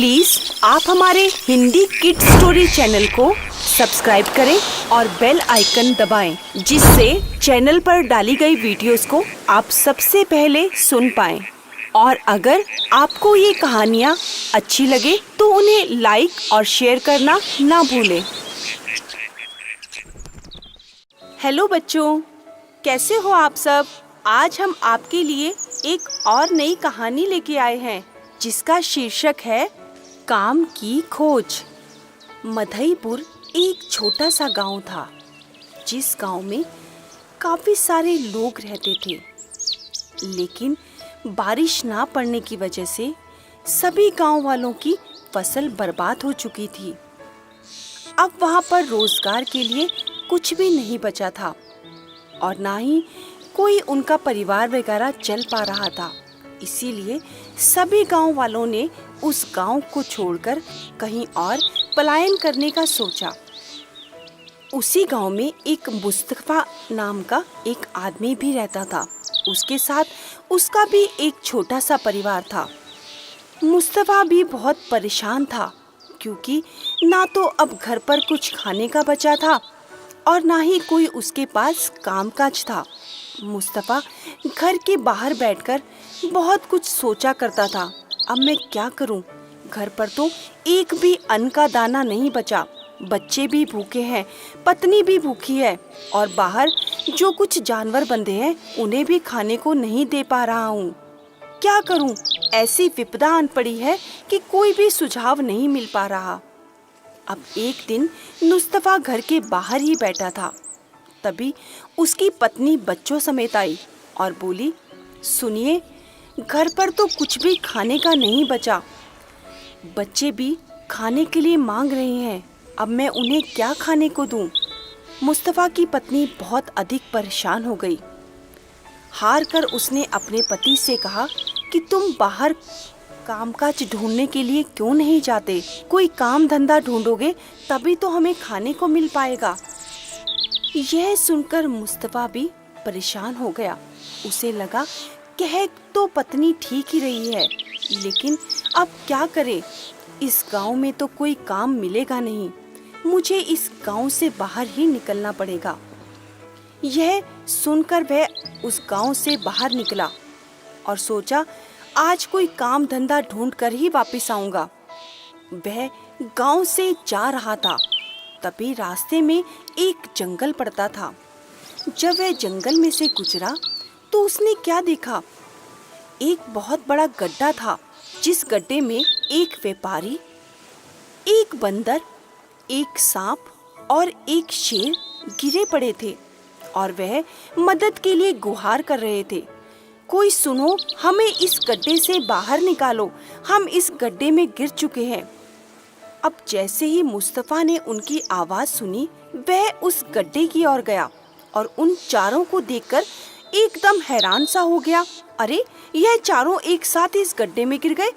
Please आप हमारे Hindi kids story channel को सब्सक्राइब करें और बेल आइकन दबाएं, जिससे चैनल पर डाली गई वीडियोस को आप सबसे पहले सुन पाएं। और अगर आपको ये कहानियाँ अच्छी लगे तो उन्हें लाइक और शेयर करना ना भूलें। हेलो बच्चों, कैसे हो आप सब? आज हम आपके लिए एक और नई कहानी लेके आए हैं जिसका शीर्षक है काम की खोज। मधईपुर एक छोटा सा गांव था, जिस गांव में काफी सारे लोग रहते थे, लेकिन बारिश ना पड़ने की वजह से सभी गांव वालों की फसल बर्बाद हो चुकी थी। अब वहां पर रोजगार के लिए कुछ भी नहीं बचा था और ना ही कोई उनका परिवार वगैरह चल पा रहा था। इसीलिए सभी गांव वालों ने उस गांव को छोड़कर कहीं और पलायन करने का सोचा। उसी गांव में एक मुस्तफा नाम का एक आदमी भी रहता था। उसके साथ उसका भी एक छोटा सा परिवार था। मुस्तफा भी बहुत परेशान था, क्योंकि ना तो अब घर पर कुछ खाने का बचा था और ना ही कोई उसके पास कामकाज था। मुस्तफा घर के बाहर बैठकर बहुत कुछ सोचा करता था। अब मैं क्या करूं? घर पर तो एक भी अन्न का दाना नहीं बचा, बच्चे भी भूखे हैं, पत्नी भी भूखी है और बाहर जो कुछ जानवर बंधे हैं उन्हें भी खाने को नहीं दे पा रहा हूं। क्या करूं? ऐसी विपदा आन पड़ी है कि कोई भी सुझाव नहीं मिल पा रहा। अब एक दिन मुस्तफा घर के बाहर ही बैठा था, तभी उसकी पत्नी बच्चों समेत आई और बोली, सुनिए, घर पर तो कुछ भी खाने का नहीं बचा, बच्चे भी खाने के लिए मांग रहे हैं। अब मैं उन्हें क्या खाने को दूं? मुस्तफा की पत्नी बहुत अधिक परेशान हो गई। हार कर उसने अपने पति से कहा कि तुम बाहर कामकाज ढूंढने के लिए क्यों नहीं जाते? कोई काम धंधा ढूंढोगे तभी तो हमें खाने को मिल पाएगा। यह सुनकर मुस्तफा भी परेशान हो गया। उसे लगा कह तो पत्नी ठीक ही रही है, लेकिन अब क्या करे? इस गांव में तो कोई काम मिलेगा नहीं, मुझे इस गांव से बाहर ही निकलना पड़ेगा। यह सुनकर वह उस गांव से बाहर निकला और सोचा, आज कोई काम धंधा ढूंढ कर ही वापस आऊंगा। वह गांव से जा रहा था, तभी रास्ते में एक जंगल पड़ता था। जब वह जंगल में से गुजरा तो उसने क्या देखा? एक बहुत बड़ा गड्ढा था, जिस गड्ढे में एक व्यापारी, एक बंदर, एक सांप और एक शेर गिरे पड़े थे और वह मदद के लिए गुहार कर रहे थे। कोई सुनो, हमें इस गड्ढे से बाहर निकालो, हम इस गड्ढे में गिर चुके हैं। अब जैसे ही मुस्तफा ने उनकी आवाज सुनी, वह उस गड्ढे की ओर गया और उन चारों को देखकर एकदम हैरान सा हो गया। अरे, यह चारों एक साथ इस गड्ढे में गिर गए।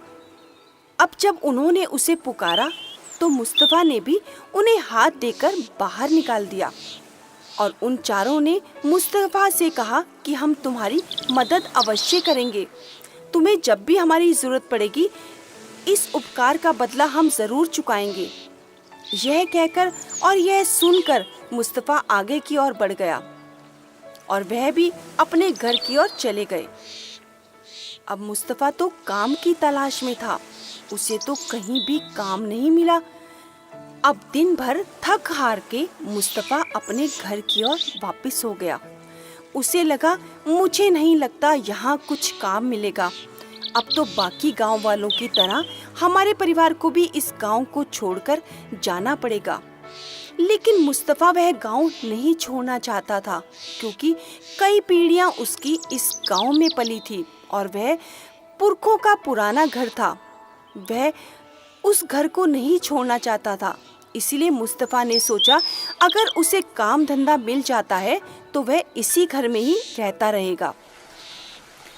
अब जब उन्होंने उसे पुकारा तो मुस्तफा ने भी उन्हें हाथ देकर बाहर निकाल दिया और उन चारों ने मुस्तफा से कहा कि हम तुम्हारी मदद अवश्य करेंगे। तुम्हें जब भी हमारी जरूरत पड़ेगी, इस उपकार का बदला हम जरूर चुकाएंगे। यह कहकर और यह सुनकर मुस्तफा आगे की ओर बढ़ गया और वह भी अपने घर की ओर चले गए। अब मुस्तफा तो काम की तलाश में था, उसे तो कहीं भी काम नहीं मिला। अब दिन भर थक हार के मुस्तफा अपने घर की ओर वापस हो गया। उसे लगा, मुझे नहीं लगता यहाँ कुछ काम मिलेगा। अब तो बाकी गांव वालों की तरह हमारे परिवार को भी इस गांव को छोड़कर जाना पड़ेगा। लेकिन मुस्तफा वह गांव नहीं छोड़ना चाहता था, क्योंकि कई पीढ़ियां उसकी इस गांव में पली थी और वह पुरखों का पुराना घर था। वह उस घर को नहीं छोड़ना चाहता था। इसीलिए मुस्तफा ने सोचा, अगर उसे काम धंधा मिल जाता है तो वह इसी घर में ही रहता रहेगा।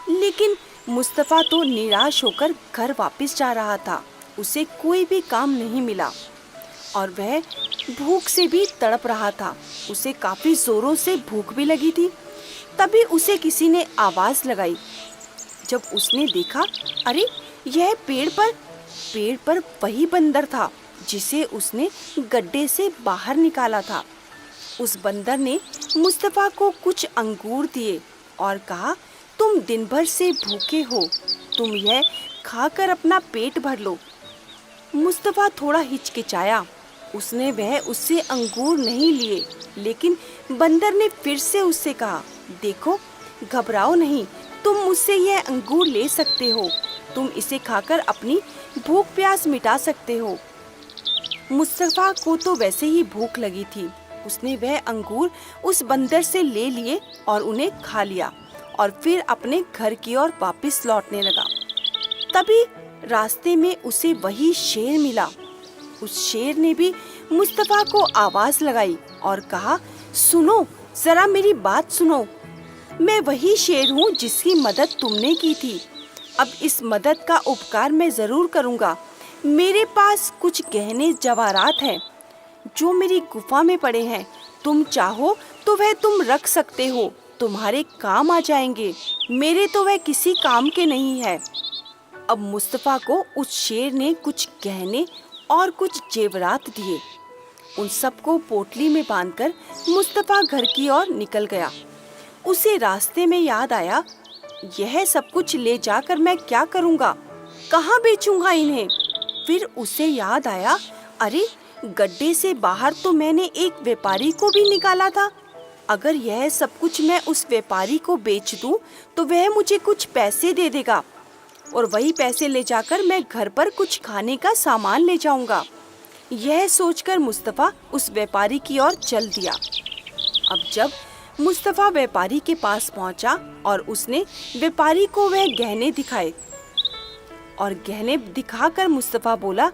लेकिन मुस्तफा तो निराश होकर घर वापस जा रहा था। उसे कोई भी काम नहीं मिला और वह भूख से भी तड़प रहा था। उसे काफी जोरों से भूख भी लगी थी। तभी उसे किसी ने आवाज लगाई। जब उसने देखा, अरे, यह पेड़ पर पेड़ पर वही बंदर था जिसे उसने गड्ढे से बाहर निकाला था। उस बंदर ने मुस्तफा को कुछ अंगूर दिए और कहा, तुम दिन भर से भूखे हो, तुम यह खाकर अपना पेट भर लो। मुस्तफा थोड़ा हिचकिचाया। उसने वह उससे अंगूर नहीं लिए, लेकिन बंदर ने फिर से उससे कहा, देखो, घबराओ नहीं, तुम मुझसे यह अंगूर ले सकते हो, तुम इसे खाकर अपनी भूख प्यास मिटा सकते हो। मुस्तफा को तो वैसे ही भूख लगी थी। उसने वह अंगूर उस बंदर से ले लिए और उन्हें खा लिया और फिर अपने घर की ओर वापस लौटने लगा। तभी रास्ते में उसे वही शेर मिला। उस शेर ने भी मुस्तफा को आवाज लगाई और कहा, सुनो, जरा मेरी बात सुनो, मैं वही शेर हूँ जिसकी मदद तुमने की थी। अब इस मदद का उपकार मैं जरूर करूँगा। मेरे पास कुछ गहने जवाहरात हैं जो मेरी गुफा में पड़े हैं, तुम चाहो तो वह तुम रख सकते हो, तुम्हारे काम आ जाएंगे, मेरे तो वह किसी काम के नहीं है। अब मुस्तफा को उस शेर ने कुछ गहने और कुछ जेवरात दिए। उन सबको पोटली में बांधकर मुस्तफा घर की ओर निकल गया। उसे रास्ते में याद आया, यह सब कुछ ले जाकर मैं क्या करूँगा, कहाँ बेचूंगा इन्हें। फिर उसे याद आया, अरे, गड्ढे से बाहर तो मैंने एक व्यापारी को भी निकाला था। अगर यह सब कुछ मैं उस व्यापारी को बेच दूं, तो वह मुझे कुछ पैसे दे देगा और वही पैसे ले जाकर मैं घर पर कुछ खाने का सामान ले जाऊंगा। यह सोचकर मुस्तफा उस व्यापारी की ओर चल दिया। अब जब मुस्तफा व्यापारी के पास पहुंचा और उसने व्यापारी को वह गहने दिखाए और गहने दिखाकर मुस्तफा बोला,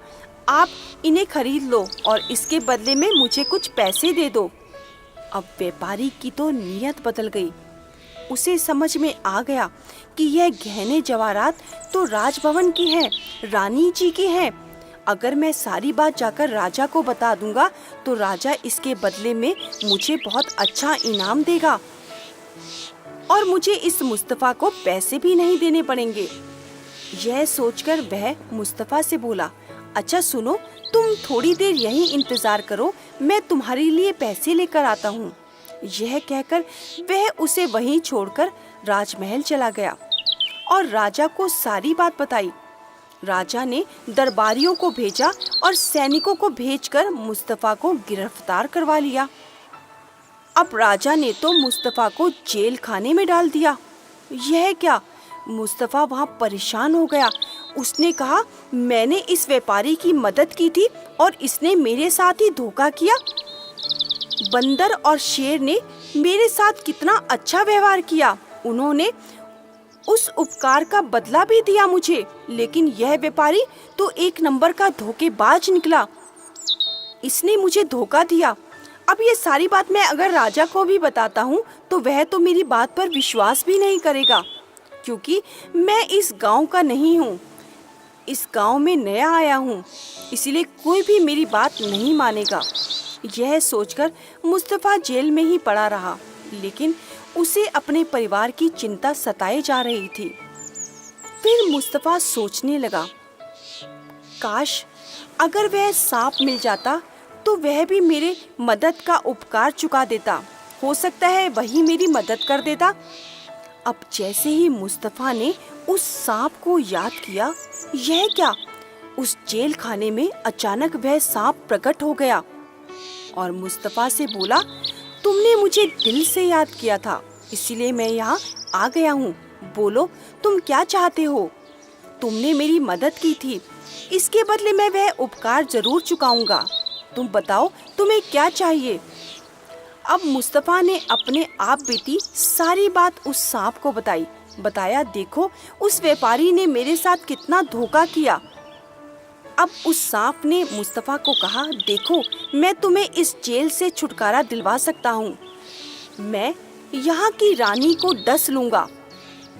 आप इन्हें खरीद लो और इसके बदले में मुझे कुछ पैसे दे दो। अब व्यापारी की तो नीयत बदल गई। उसे समझ में आ गया कि यह गहने जवाहरात तो राजभवन की हैं, रानी जी की हैं। अगर मैं सारी बात जाकर राजा को बता दूंगा तो राजा इसके बदले में मुझे बहुत अच्छा इनाम देगा और मुझे इस मुस्तफा को पैसे भी नहीं देने पड़ेंगे। यह सोचकर वह मुस्तफा से बोला, अच्छा सुनो, तुम थोड़ी देर यहीं इंतजार करो, मैं तुम्हारे लिए पैसे लेकर आता हूँ। यह कहकर वह उसे वहीं छोड़कर राजमहल चला गया और राजा को सारी बात बताई। राजा ने दरबारियों को भेजा और सैनिकों को भेजकर मुस्तफा को गिरफ्तार करवा लिया। अब राजा ने तो मुस्तफा को जेल खाने में डाल दिया। यह क्या? मुस्तफा वहाँ परेशान हो गया। उसने कहा, मैंने इस व्यापारी की मदद की थी और इसने मेरे साथ ही धोखा किया। बंदर और शेर ने मेरे साथ कितना अच्छा व्यवहार किया, उन्होंने उस उपकार का बदला भी दिया मुझे, लेकिन यह व्यापारी तो एक नंबर का धोखेबाज निकला। इसने मुझे धोखा दिया। अब ये सारी बात मैं अगर राजा को भी बताता हूँ तो वह तो मेरी बात पर विश्वास भी नहीं करेगा, क्योंकि मैं इस गांव का नहीं हूँ, इस गांव में नया आया हूँ, इसीलिए कोई भी मेरी बात नहीं मानेगा। यह सोचकर मुस्तफा जेल में ही पड़ा रहा, लेकिन उसे अपने परिवार की चिंता सताए जा रही थी। फिर मुस्तफा सोचने लगा, काश अगर वह सांप मिल जाता तो वह भी मेरे मदद का उपकार चुका देता, हो सकता है वही मेरी मदद कर देता। अब जैसे ही मुस्तफा ने उस सांप को याद किया, यह क्या, उस जेल खाने में अचानक वह सांप प्रकट हो गया और मुस्तफा से बोला, तुमने मुझे दिल से याद किया था, इसीलिए मैं यहाँ आ गया हूँ। बोलो, तुम क्या चाहते हो? तुमने मेरी मदद की थी, इसके बदले मैं वह उपकार जरूर चुकाऊंगा। तुम बताओ, तुम्हें क्या चाहिए? अब मुस्तफा ने अपने आप बीती सारी बात उस सांप को बताया, देखो उस व्यापारी ने मेरे साथ कितना धोखा किया। अब उस सांप ने मुस्तफा को कहा, देखो मैं तुम्हें इस जेल से छुटकारा दिलवा सकता हूँ। मैं यहाँ की रानी को डस लूँगा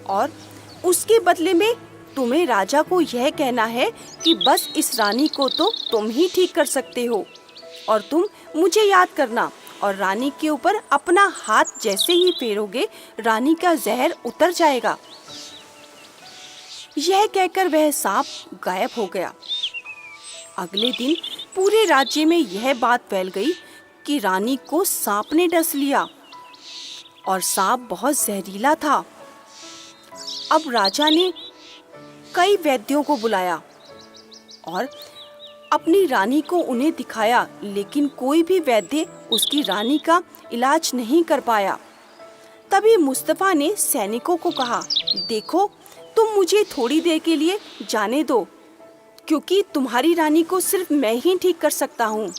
और उसके बदले में तुम्हें राजा को यह कहना है कि बस इस रानी को तो तुम ही ठीक कर सकते हो और तुम मुझे याद करना, और रानी के ऊपर अपना हाथ जैसे ही फेरोगे रानी का जहर उतर जाएगा। यह कहकर वह सांप गायब हो गया। अगले दिन पूरे राज्य में यह बात फैल गई कि रानी को सांप ने डस लिया और सांप बहुत जहरीला था। अब राजा ने कई वैद्यों को बुलाया और अपनी रानी को उन्हें दिखाया, लेकिन कोई भी वैद्य उसकी रानी का इलाज नहीं कर पाया। तभी मुस्तफा ने सैनिकों को कहा, देखो, तुम मुझे थोड़ी देर के लिए जाने दो, क्योंकि तुम्हारी रानी को सिर्फ मैं ही ठीक कर सकता हूँ।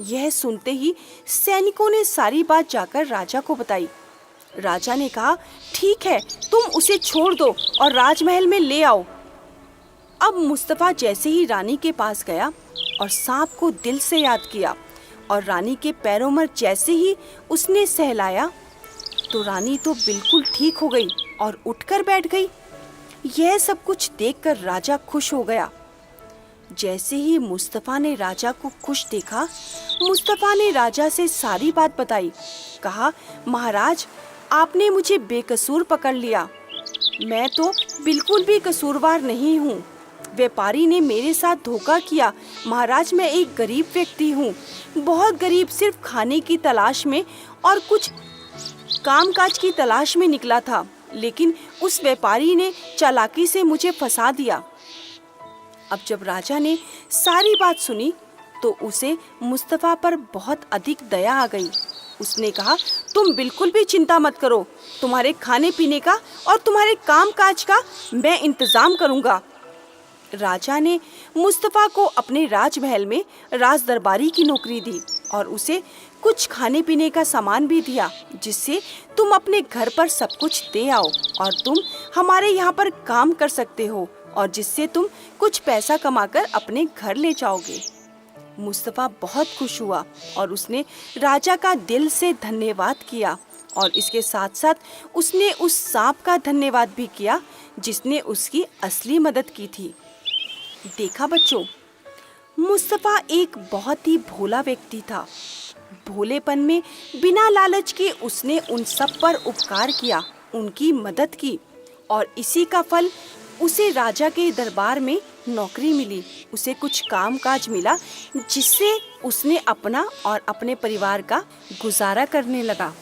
यह सुनते ही सैनिकों ने सारी बात जाकर राजा को बताई। राजा ने कहा, ठीक है, तुम उसे छोड़ दो और राजमहल में ले आओ। अब मुस्तफा जैसे ही रानी के पास गया और सांप को दिल से याद किया और रानी के पैरों में जैसे ही उसने सहलाया तो रानी तो बिल्कुल ठीक हो गई और उठकर बैठ गई। यह सब कुछ देखकर राजा खुश हो गया। जैसे ही मुस्तफा ने राजा को खुश देखा, मुस्तफा ने राजा से सारी बात बताई। कहा, महाराज, आपने मुझे बेकसूर पकड़ लिया। मैं तो बिल्कुल भी कसूरवार नहीं हूँ। व्यापारी ने मेरे साथ धोखा किया। महाराज, मैं एक गरीब व्यक्ति हूँ, बहुत गरीब, सिर्फ खाने की तलाश में और कुछ कामकाज की तलाश में निकला था, लेकिन उस व्यापारी ने चालाकी से मुझे फंसा दिया। अब जब राजा ने सारी बात सुनी तो उसे मुस्तफा पर बहुत अधिक दया आ गई। उसने कहा, तुम बिल्कुल भी चिंता मत करो, तुम्हारे खाने पीने का और तुम्हारे कामकाज का मैं इंतजाम करूंगा। राजा ने मुस्तफा को अपने राजमहल में राज दरबारी की नौकरी दी और उसे कुछ खाने पीने का सामान भी दिया, जिससे तुम अपने घर पर सब कुछ दे आओ और तुम हमारे यहाँ पर काम कर सकते हो और जिससे तुम कुछ पैसा कमाकर अपने घर ले जाओगे। मुस्तफा बहुत खुश हुआ और उसने राजा का दिल से धन्यवाद किया और इसके साथ साथ उसने उस सांप का धन्यवाद भी किया जिसने उसकी असली मदद की थी। देखा बच्चों, मुस्तफा एक बहुत ही भोला व्यक्ति था। भोलेपन में बिना लालच के उसने उन सब पर उपकार किया, उनकी मदद की और इसी का फल उसे राजा के दरबार में नौकरी मिली। उसे कुछ कामकाज मिला जिससे उसने अपना और अपने परिवार का गुजारा करने लगा।